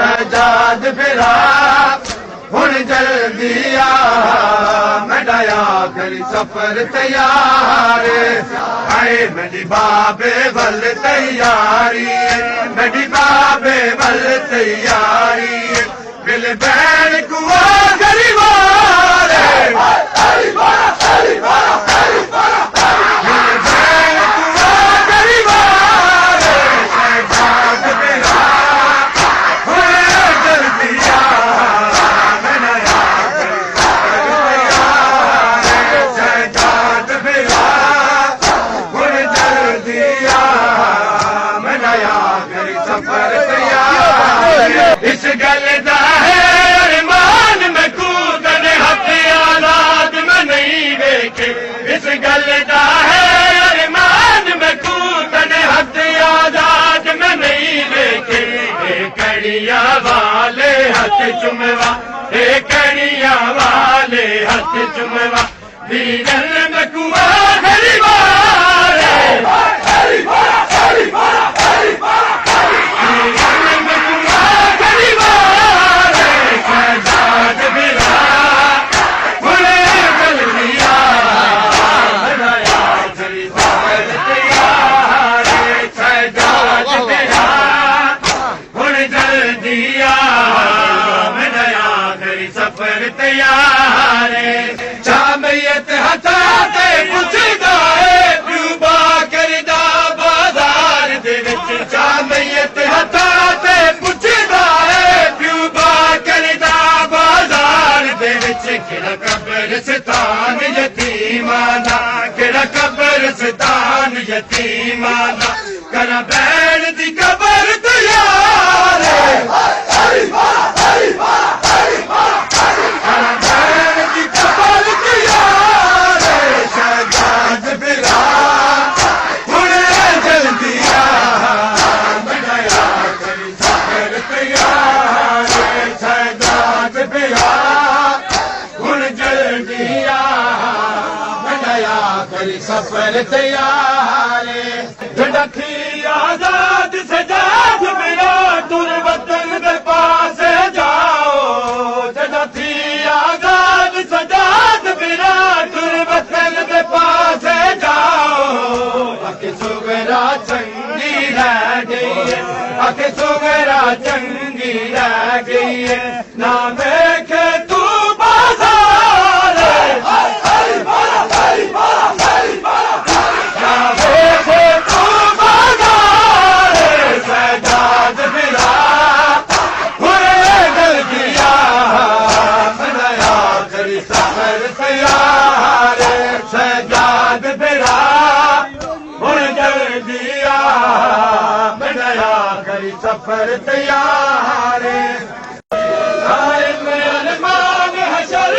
सजाद फिरा हुण जल्दी आ मेरा आखिरी सफर तैयार आए मेरी बाबे वल तैयारी मेरी बाबे वल तैयारी मिल बैन कुआ गरीबार इस गल दा है अरमान में कूदने हथ आलाद में नहीं देखे इस गल दा है अरमान में कूदने हथ आजाद में नहीं देखे कड़िया वाले हथ चुमवा कड़िया वाले हथ चुमवा दीदल में कुआ गरीबार सफर तैयार जामियत हथाते पुछदा है प्यूबा करदा बाजार दे विच जामियत हथाते पुछदा है प्यूबा करदा बाजार दे विच किड़ा कब्रिस्तान यतीमाना किड़ा कब्रिस्तान यतीमाना करा बैन दी कबर तैयार सफर तैयार जड़ा थी आजाद सजाद मेरा तुर वतन के पास जाओ जड़ा थी आजाद सजाद मेरा तुर वतन के पास जाओ आके सुगरा चंगी रह गई है आके सुगरा चंगी रह गई है ना देखे तू बाजार सफर तैयार सजाद फिरा हुण जल्दी आ मेरा आखिरी सफर तैयार अरमान हशर